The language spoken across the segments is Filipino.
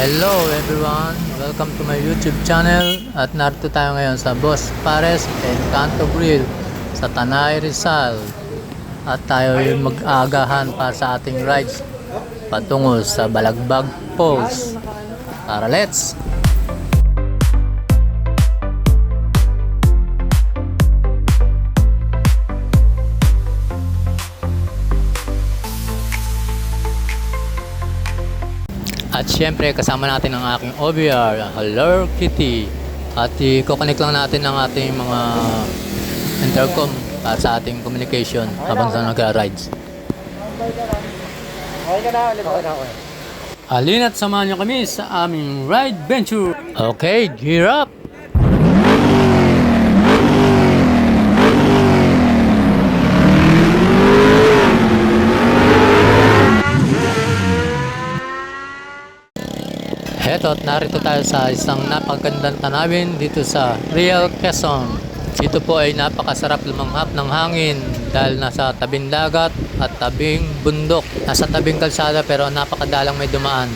Hello everyone! Welcome to my YouTube channel at narito tayo ngayon sa Boss Pares Encanto Grill sa Tanay, Rizal at tayo yung mag-aagahan para sa ating rides patungo sa Balagbag Falls. Tara, let's! At syempre kasama natin ang aking OBR, Hello Kitty. At i-connect lang natin ang ating mga intercom para sa ating communication habang sa nagra-rides. Halina't samahan niyo kami sa aming ride venture. Okay, gear up! Heto, at narito tayo sa isang napagandang tanawin dito sa Real Quezon. Dito po ay napakasarap lumanghap ng hangin dahil nasa tabing dagat at tabing bundok. Nasa tabing kalsada pero napakadalang may dumaan.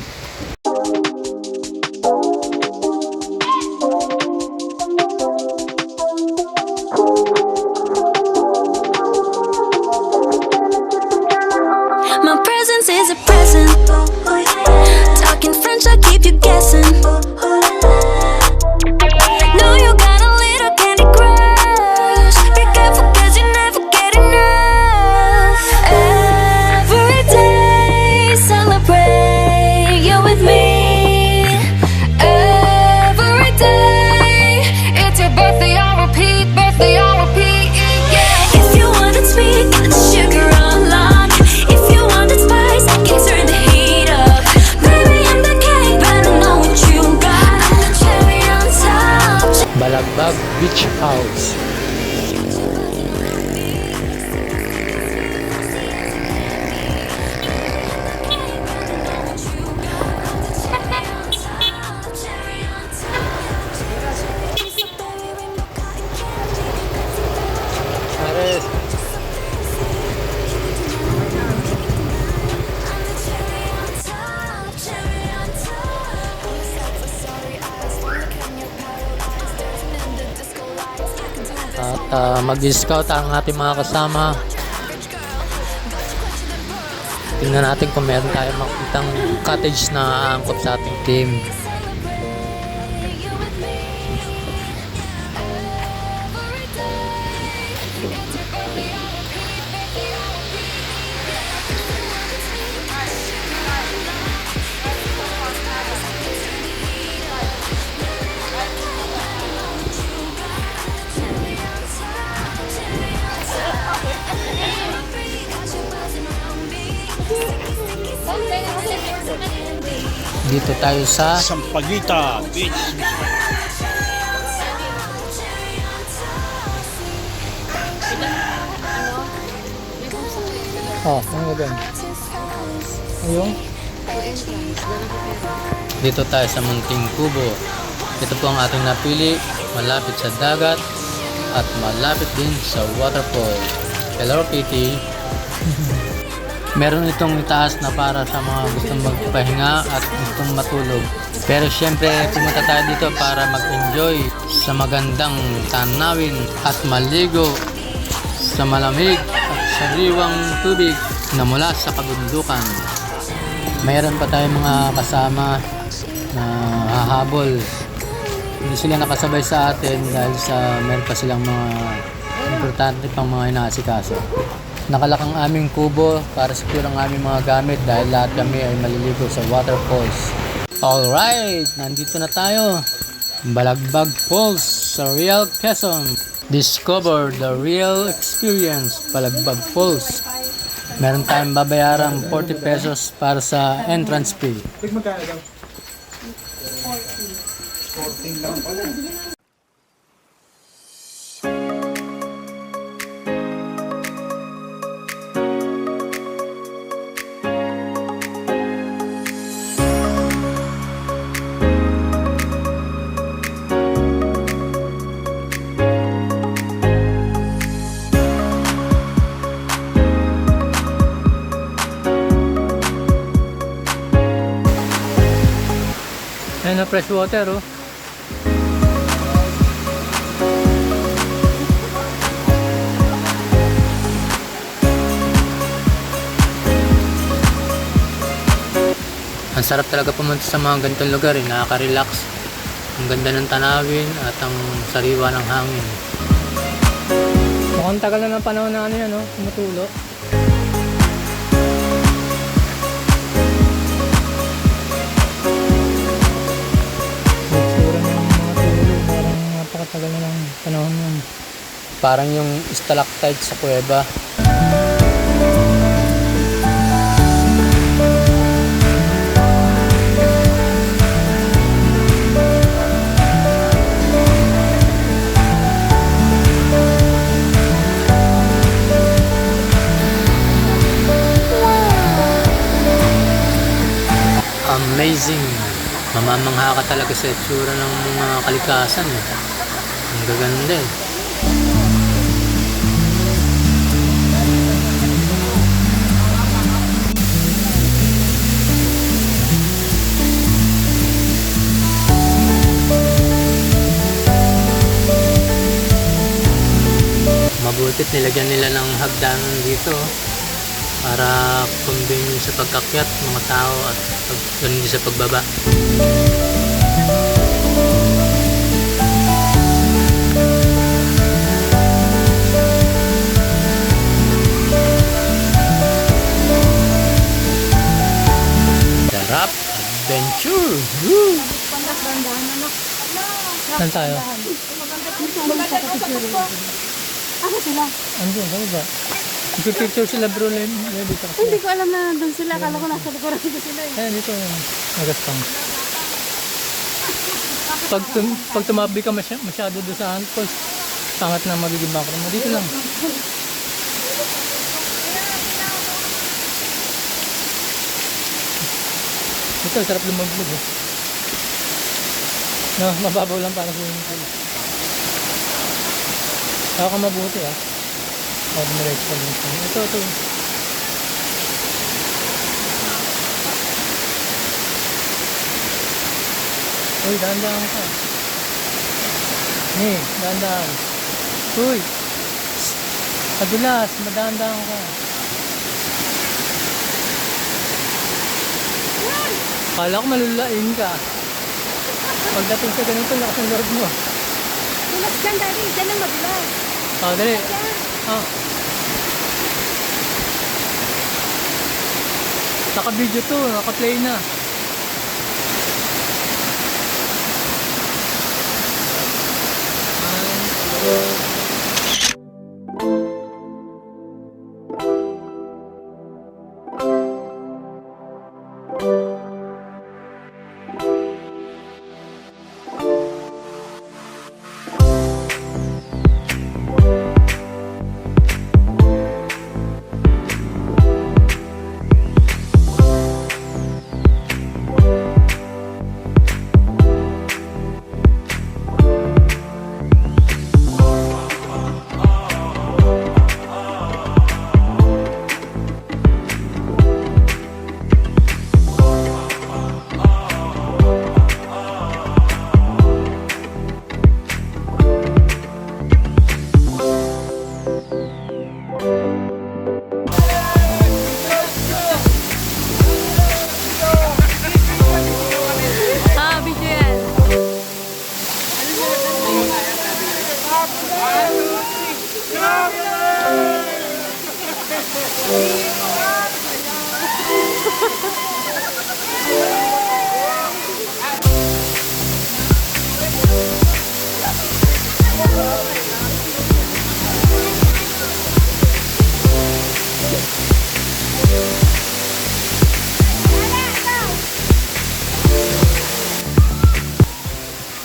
My presence is a present. Talking French, I keep you guessing. Know you got a little candy crush. Be careful 'cause you never get enough. Every day celebrate you with me. Every day it's your birthday on repeat, birthday on repeat. Yeah. If you wanted sweet, got the sugar on lock. If you wanted spice, I can turn the heat up. Baby, I'm the cake, better know what you got. I'm the cherry on top. Balagbag Beach House. Pares. At mag-scout ang ating mga kasama. Tingnan natin kung meron tayong makitang cottage na aangkop sa ating team. Dito tayo sa Sampaguita Beach. ano ba? Ayun. Dito tayo sa Munting Kubo. Ito po ang ating napili, malapit sa dagat at malapit din sa waterfall. Hello Kitty. Meron itong itaas na para sa mga gustong magpahinga at gustong matulog. Pero syempre pumunta tayo dito para mag-enjoy sa magandang tanawin at maligo sa malamig at sariwang tubig na mula sa kabundukan. Mayroon pa tayong mga kasama na hahabol. Hindi sila nakasabay sa atin dahil sa meron pa silang mga importante pang mga inaasikaso. Nakalakang aming kubo para secure ang aming mga gamit dahil lahat kami ay maliligo sa waterfalls. Alright, nandito na tayo. Balagbag Falls sa Real Quezon. Discover the real experience, Balagbag Falls. Meron tayong babayarang 40 pesos para sa entrance fee. Magkano daw? 14 lang pala. na fresh water, oh. Ang sarap talaga pumunta sa mga ganitong lugar, eh. Nakaka-relax. Ang ganda ng tanawin at ang sariwa ng hangin. Mukhang tagal na ng panahon na ano yan, no? Tumutulo. Itsura ng mga tulo, parang napakatagal na ng panahon yan. Parang yung stalactite sa kuweba. Amazing. Mamamangha ka talaga sa itsura ng mga kalikasan, eh. Ang gaganda, eh. Mabutit nilagyan nila ng hagdanan dito, para convenient sa pagkakyat mga tao at ganun din sa pagbaba. Sarap! Adventure! Woo! Saan tayo? Ano sila? Andun, saan ba? Picture sila bro, dito. Hindi ko alam na nandun sila. Akala ko nasa likuran ko sila eh. Ayan, dito. Nagastang. Pag tumabi ka masyado doon sa handpost, sangat na magiging background mo. Dito lang. Ito, sarap lumaglog, eh. No, mababaw lang para sa inyo. Saka ka mabuti, ah. Diretso pa lang. Ito. Uy, dahan-dahan ka. Dahan-dahan. Uy! Madulas, madahan-dahan ka. Kala ko malulain ka. Pagdating sa ganito, lakas ng lord mo. Tulas dyan, daddy. Dyan ang madulas. Dali. Naka-video to, naka-play na.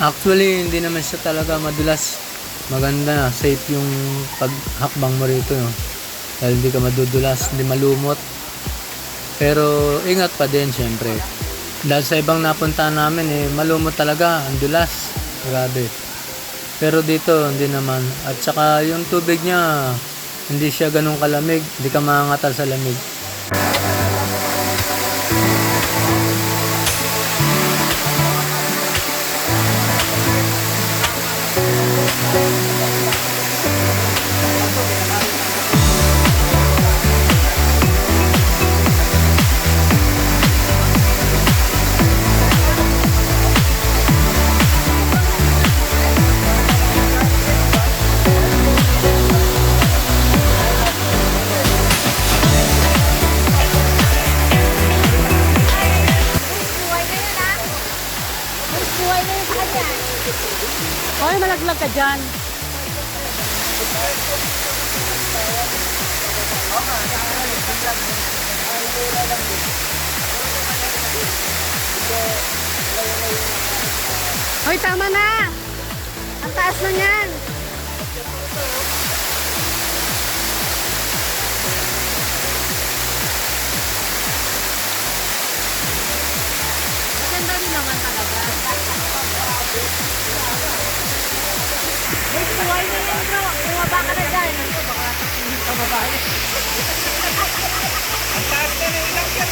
Actually, hindi naman siya talaga madulas. Maganda, safe yung paghakbang mo rito, no? Dahil hindi ka madudulas, hindi malumot. Pero ingat pa din, syempre. Dahil sa ibang napuntahan namin, malumot talaga, ang dulas. Grabe. Pero dito, hindi naman. At saka yung tubig niya, hindi siya ganun kalamig. Hindi ka maangatal sa lamig. Hoy, malaglag ka dyan. Hoy, tama na! Ang taas na niyan! Maganda rin naman talaga. Wait, buhay na yan, bro. Bumaba ka na dyan. Baka tapihin ka babae. Ang taas na ng ilang yan.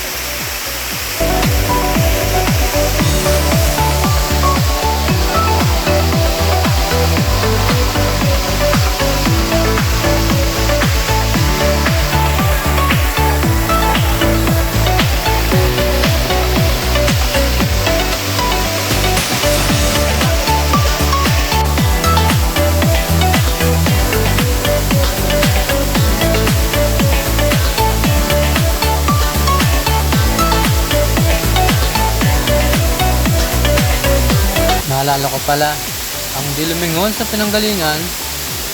Naalala ko pala, ang dilumingon sa pinanggalingan,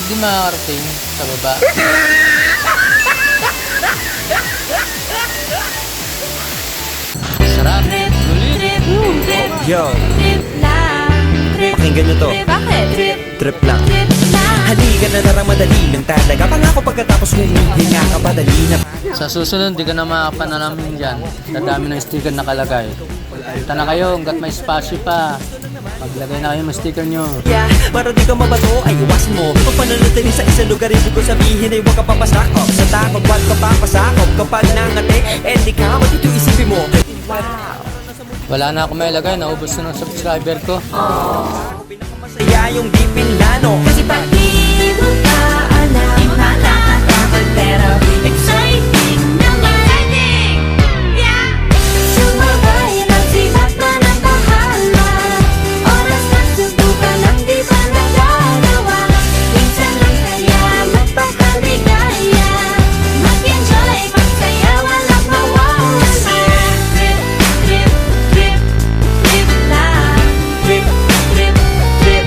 hindi makakarating sa baba. Sarap! Sulit! Yo, Trip lang. Trip, pakinggan nyo to. trip. Bakit? Trip, Trip lang. trip lang. Halika na narang madali lang talaga. Pangako pagkatapos humihinga ka padali na. Sa susunod, di ka na makapanamin dyan. Sa dami ng sticker nakalagay. Punta na kayo hanggat may spasyo pa. Maglagay na kayo ng sticker nyo. Yeah, para di ka mabato ay iwasan mo. Pag pananatili sa isang lugar, ibig ko sabihin ay huwag ka papasakop. Sa takot, huwag ka papasakop. Kapag nangati, eh di ka, matito isipin mo. Wala na ako may lagay, naubos na ng subscriber ko. Masaya yung di pinlano. Kasi pag di mo pa alam, nakakatakot pero exciting naman. Exciting! Yeah! Sumabay lang sibat na ng bahala. Oras na subukan ang di pa nagagawa. Minsan lang kaya magpakaligaya. Mag-enjoy, magsaya, walang mawawala. Trip, trip, trip, trip lang. Trip, trip, trip,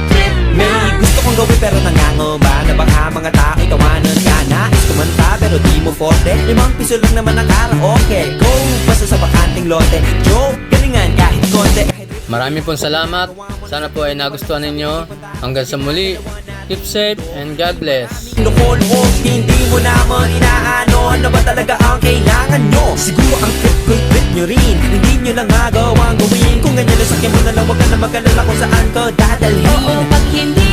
trip May lang. gusto kong gawin pero nangangamba na baka mga tao tawanan ka. Nais kumanta pero di mo forte. 5 piso lang naman ang karaoke. Go, basta sa bakanting lote. Joke, galingan kahit konti. Maraming pong salamat. Sana po ay nagustuhan ninyo. Hanggang sa muli. Keep safe and God bless. Lukol o hindi mo naman inaano. Ano ba talaga ang kailangan nyo? Siguro ang trip nyo rin. Hindi nyo lang agawang gawin. Kung ganyan lang sakyan mo na lang, wag ka na mag-alala kung saan ko dadalhin. Oo, pag hindi